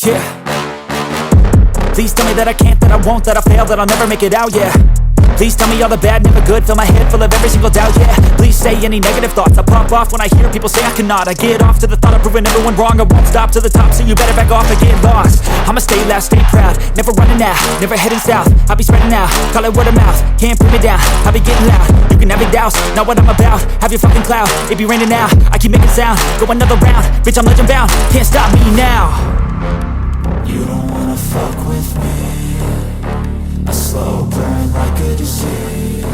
yeah. Please tell me that I can't, that I won't, that I fail, that I'll never make it out, yeah. Please tell me all the bad, never good, fill my head full of every single doubt, yeah. Please say any negative thoughts, I pop off when I hear people say I cannot. I get off to the thought of proving everyone wrong, I won't stop to the top, so you better back off and get lost. I'ma stay loud, stay proud, never running out, never heading south. I'll be spreading out, call it word of mouth, can't put me down, I'll be getting loud. You can have it douse, not what I'm about, have your fucking cloud. It be raining now, I keep making sound, go another round, bitch I'm legend bound, can't stop me now. You don't wanna fuck with me, a slow burn like a disease.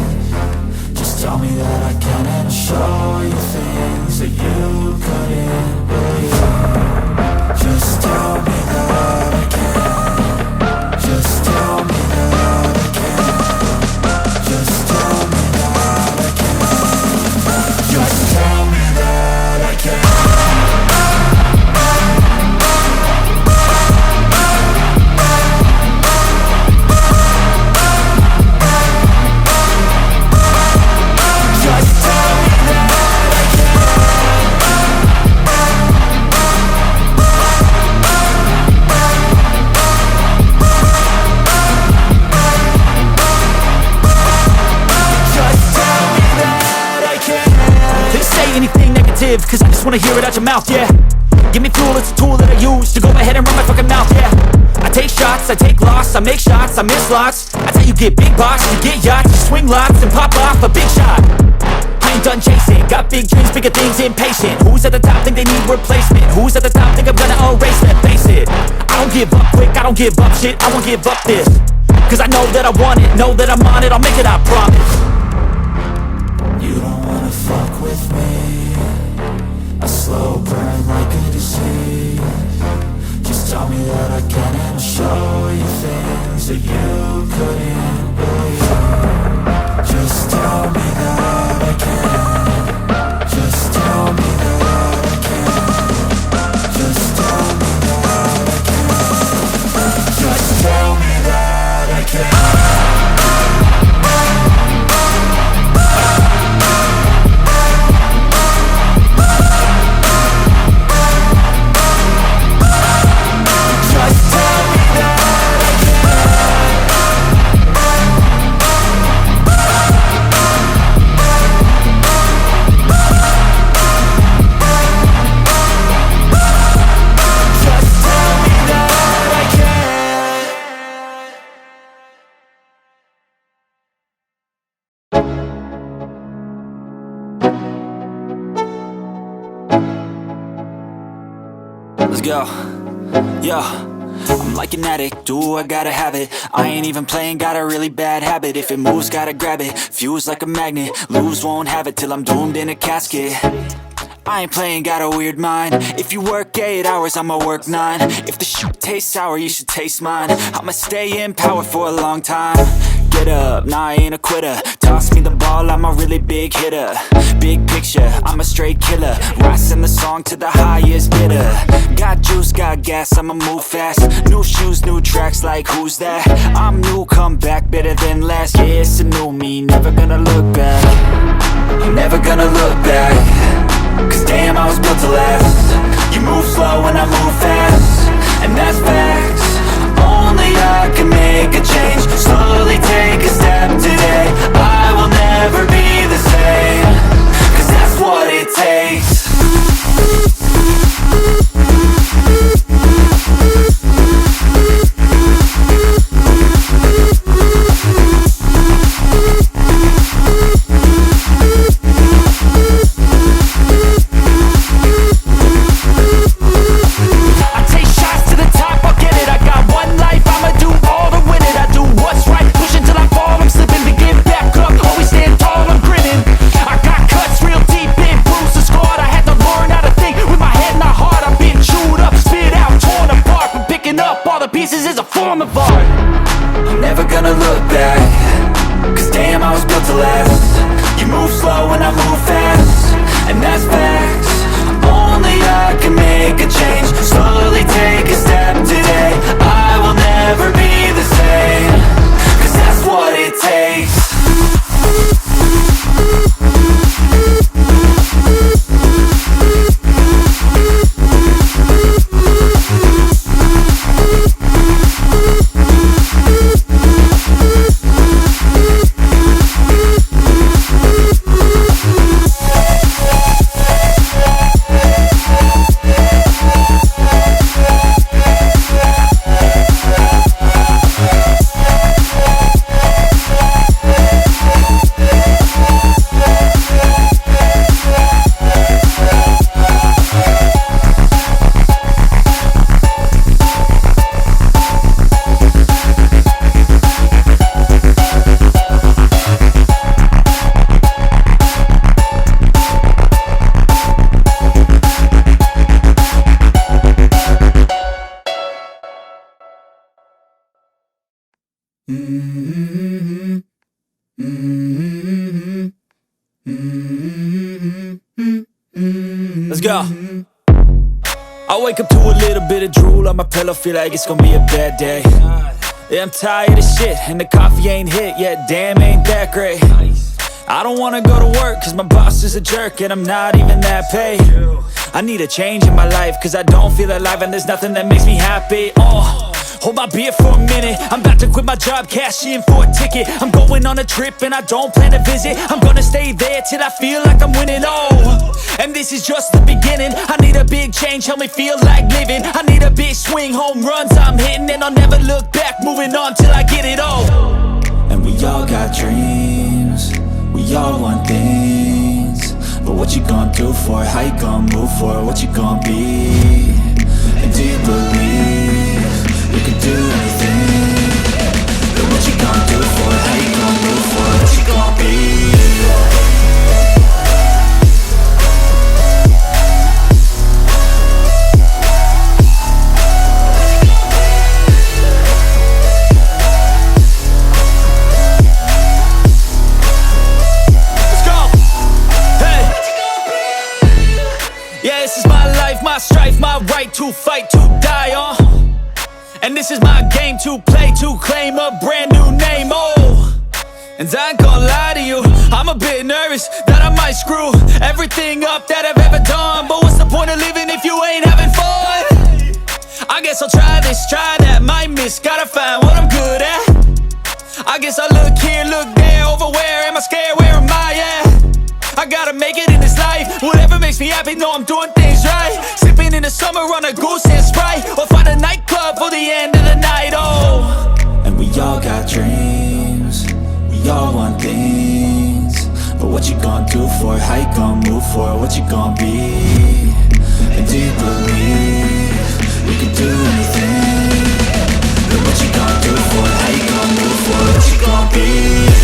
Just tell me that I can and I'll show you things that you couldn't believe. Just tell me that I can. Just tell me that I can. Just tell me that I can. Just tell me that I can. Cause I just wanna hear it out your mouth, yeah. Give me fuel, it's a tool that I use to go ahead and run my fucking mouth, yeah. I take shots, I take loss, I make shots, I miss lots. That's how you get big box, you get yachts, you swing lots and pop off a big shot. I ain't done chasing, got big dreams, bigger things, impatient. Who's at the top think they need replacement? Who's at the top think I'm gonna erase that? Face it, I don't give up quick, I don't give up shit, I won't give up this. Cause I know that I want it, know that I'm on it, I'll make it, I promise. You don't wanna fuck with me, a slow burn like a disease. Just tell me that I can and I'll show you things that you couldn't believe. Just tell me that I can. Just tell me that I can. Just tell me that I can. Just tell me that I can. Let's go, yo. I'm like an addict, do I gotta have it. I ain't even playing, got a really bad habit. If it moves, gotta grab it, fuse like a magnet. Lose, won't have it till I'm doomed in a casket. I ain't playing, got a weird mind. If you work 8 hours, I'ma work 9. If the shit tastes sour, you should taste mine. I'ma stay in power for a long time. Get up, nah, I ain't a quitter. Toss me the ball, I'm a really big hitter. Big picture, I'm a straight killer. Rising the song to the highest bidder. Got juice, got gas, I'ma move fast. New shoes, new tracks, like who's that? I'm new, come back, better than last. Yeah, it's a new me, never gonna look back. I'm never gonna look back. Cause damn, I was built to last. You move slow and I move fast, and that's facts. Only I can make a change. Slowly take a step today. I will never be the same. Cause that's what it takes. Pieces is a form of art. I'm never gonna look back. Cause damn, I was built to last. You move slow and I move fast, and that's facts. Only I can make a change. Slowly take a step today. I will never be the same. Cause that's what it takes. Let's go. I wake up to a little bit of drool on my pillow, feel like it's gonna be a bad day. Yeah, I'm tired of shit, and the coffee ain't hit yet, damn, ain't that great. I don't wanna go to work, cause my boss is a jerk, and I'm not even that paid. I need a change in my life, cause I don't feel alive, and there's nothing that makes me happy. Hold my beer for a minute, I'm about to quit my job, cash in for a ticket. I'm going on a trip and I don't plan to visit. I'm gonna stay there till I feel like I'm winning, and this is just the beginning. I need a big change, help me feel like living. I need a big swing, home runs I'm hitting, and I'll never look back, moving on till I get it all. And we all got dreams, we all want things, but what you gonna do for it? How you gonna move for it? What you gonna be? And do you believe you can do anything? But what you gonna do for it? How you gonna move for it? What you gonna be? My strife, my right to fight, to die on. And this is my game to play, to claim a brand new name, And I ain't gonna lie to you, I'm a bit nervous that I might screw everything up that I've ever done. But what's the point of living if you ain't having fun? I guess I'll try this, try that, might miss, gotta find what I'm good at. I guess I look here, look there, over where am I scared, where am I at? I gotta make it in this life, whatever makes me happy, know I'm doing things right. Sipping in the summer on a goose and Sprite, or find a nightclub for the end of the night, And we all got dreams, we all want things, but what you gonna do for it? How you gonna move for it? What you gonna be? And do you believe you can do anything? But what you gonna do for it? How you gonna move for it? What you gonna be?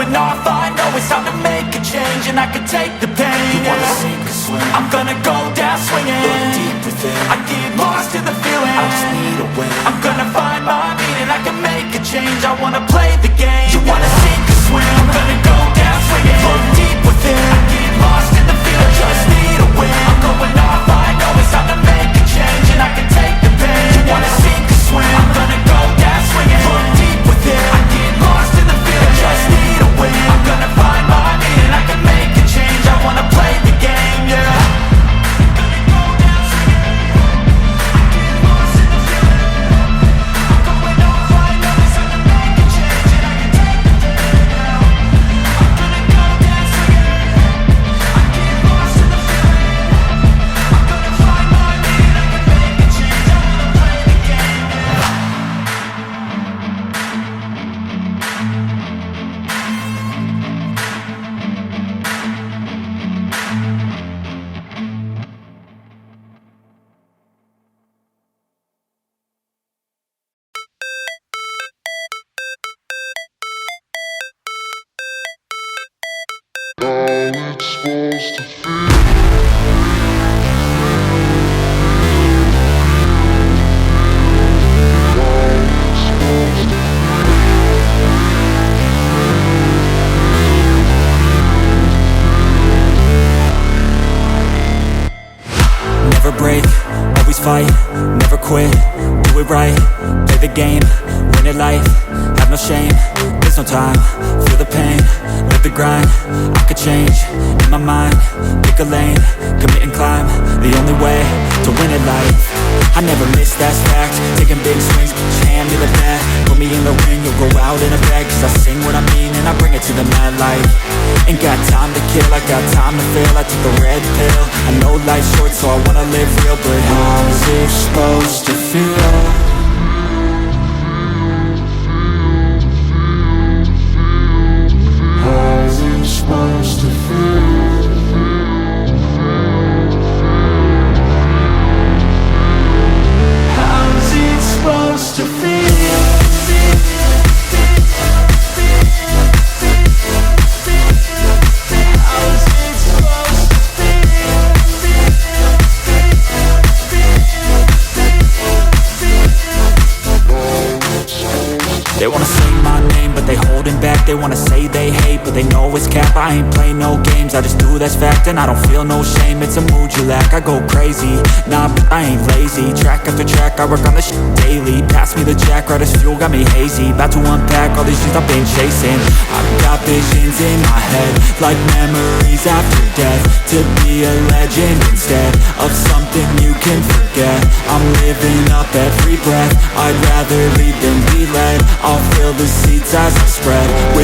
going off, I know it's time to make a change, and I can take the pain. You wanna sink or swim? I'm gonna go down swinging. Look deep within. I get lost in the feeling. I just need a win. I'm gonna find my meaning. I can make a change. I wanna play the game. You wanna sink or swim? I'm gonna go down swinging. Look deep within. I get lost in the feeling. Just need a win. I'm going off. I know it's time to make a change, and I can take the pain. You wanna sink or swim? I'm gonna go down swinging. Look deep within. I get lost in the feeling. Just need a win. I'm gonna find my meaning. I can make a change. I wanna play the game. Yeah. Never break, always fight, never quit, do it right, play the game, win it life, have no shame, there's no time, feel the pain, live the grind, I could change, in my mind, pick a lane, commit and climb, the only way to win it life. I never miss, that's fact, taking big swings, put your hand to the bat, put me in the ring, you'll go out in a bag, cause I sing what I mean and I bring it to the mad light. Ain't got time to kill, I got time to feel, I took the red pill, I know life's short so I wanna live real, but how's it supposed to feel? How's it supposed to feel? How's it supposed to feel? They wanna say my name, but they holding back. They wanna say they hate, but they know it's cap. I ain't play no games, I just do that's fact. And I don't feel no shame, it's a mood you lack. I go crazy, nah, but I ain't lazy. Track after track, I work on this shit daily. Pass me the jack, right as fuel, got me hazy. About to unpack all these things I've been chasing. I've got visions in my head, like memories after death. To be a legend instead of something you can forget. I'm living up every breath, I'd rather lead than be led. I'll fill the seats as I spread